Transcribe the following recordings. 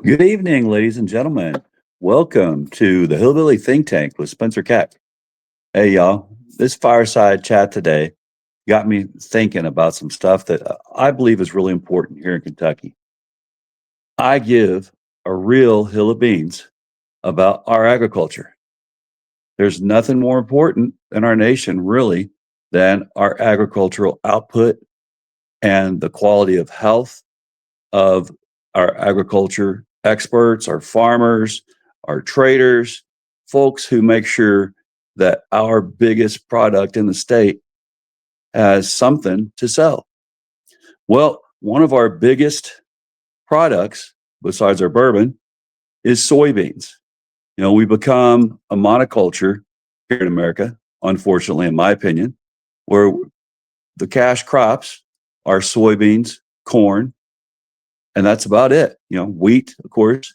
Good evening, ladies and gentlemen. Welcome to the Hillbilly Think Tank with Spencer Keck. Hey, y'all. This fireside chat today got me thinking about some stuff that I believe is really important here in Kentucky. I give a real hill of beans about our agriculture. There's nothing more important in our nation, really, than our agricultural output and the quality of health of our agriculture experts, our farmers, our traders, folks who make sure that our biggest product in the state has something to sell. Well, one of our biggest products, besides our bourbon, is soybeans. We become a monoculture here in America, unfortunately, in my opinion, where the cash crops are soybeans, corn, and that's about it. Wheat, of course,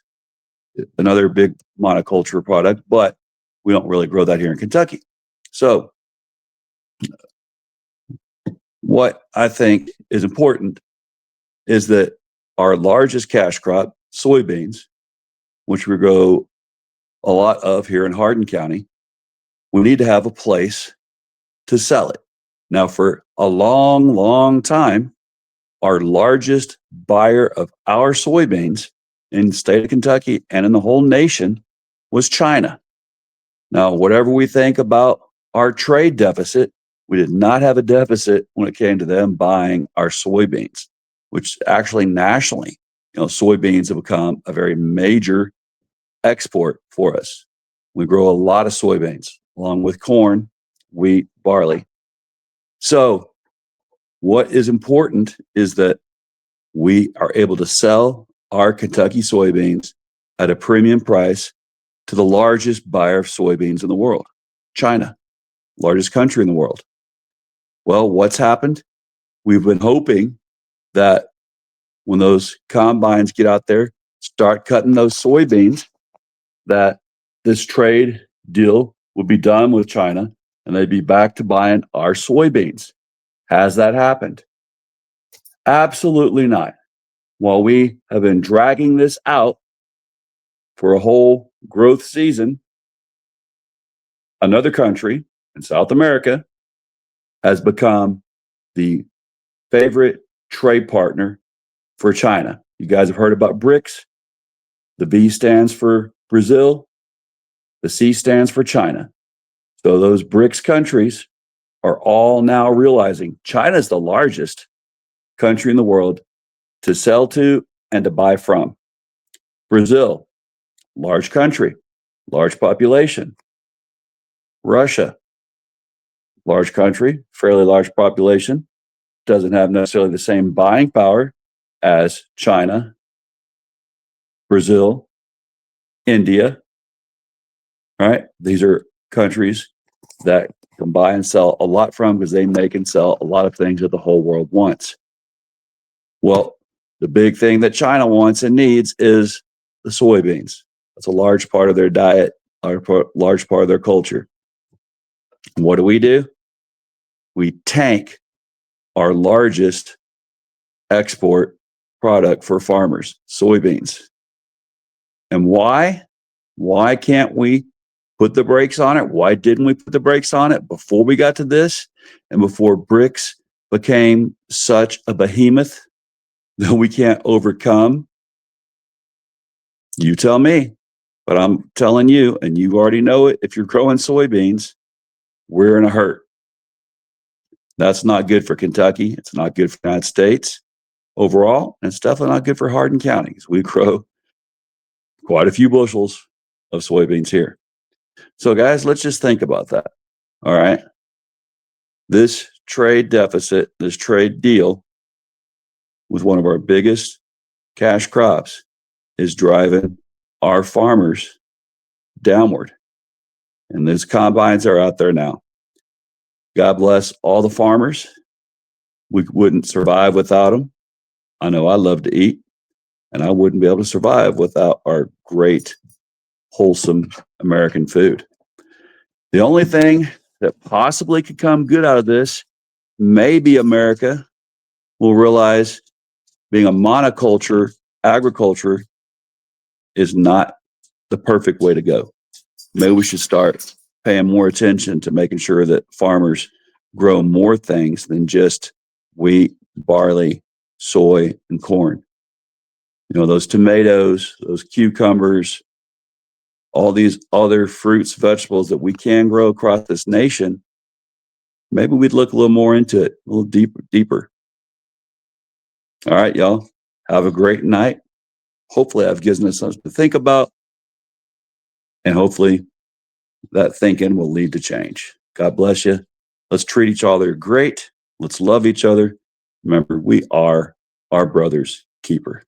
another big monoculture product, but we don't really grow that here in Kentucky. So what I think is important is that our largest cash crop, soybeans, which we grow a lot of here in Hardin County, we need to have a place to sell it. Now, for a long, long time, our largest buyer of our soybeans in the state of Kentucky and in the whole nation was China. Now, whatever we think about our trade deficit, we did not have a deficit when it came to them buying our soybeans, which actually nationally, soybeans have become a very major export for us. We grow a lot of soybeans along with corn, wheat, barley. So what is important is that we are able to sell our Kentucky soybeans at a premium price to the largest buyer of soybeans in the world, China, largest country in the world. Well, what's happened? We've been hoping that when those combines get out there, start cutting those soybeans, that this trade deal would be done with China and they'd be back to buying our soybeans. Has that happened? Absolutely not. While we have been dragging this out for a whole growth season, another country in South America has become the favorite trade partner for China. You guys have heard about BRICS. The B stands for Brazil. The C stands for China. So those BRICS countries are all now realizing China is the largest country in the world to sell to and to buy from. Brazil, large country, large population. Russia, large country, fairly large population, doesn't have necessarily the same buying power as China, Brazil, India, right? These are countries that can buy and sell a lot from because they make and sell a lot of things that the whole world wants. Well, the big thing that China wants and needs is the soybeans. That's a large part of their diet, large part of their culture. And what do? We tank our largest export product for farmers, soybeans. And why? Why can't we put the brakes on it? Why didn't we put the brakes on it before we got to this and before BRICS became such a behemoth that we can't overcome? You tell me, but I'm telling you, and you already know it, if you're growing soybeans, we're in a hurt. That's not good for Kentucky. It's not good for the United States overall, and it's definitely not good for Hardin County. We grow quite a few bushels of soybeans here. So guys, let's just think about that. All right. This trade deficit, this trade deal with one of our biggest cash crops is driving our farmers downward. And those combines are out there now. God bless all the farmers. We wouldn't survive without them. I know I love to eat, and I wouldn't be able to survive without our great, wholesome American food. The only thing that possibly could come good out of this, maybe America will realize being a monoculture agriculture is not the perfect way to go. Maybe we should start paying more attention to making sure that farmers grow more things than just wheat, barley, soy, and corn. Those tomatoes, those cucumbers, all these other fruits, vegetables that we can grow across this nation. Maybe we'd look a little more into it, a little deeper. All right, y'all. Have a great night. Hopefully I've given us something to think about. And hopefully that thinking will lead to change. God bless you. Let's treat each other great. Let's love each other. Remember, we are our brother's keeper.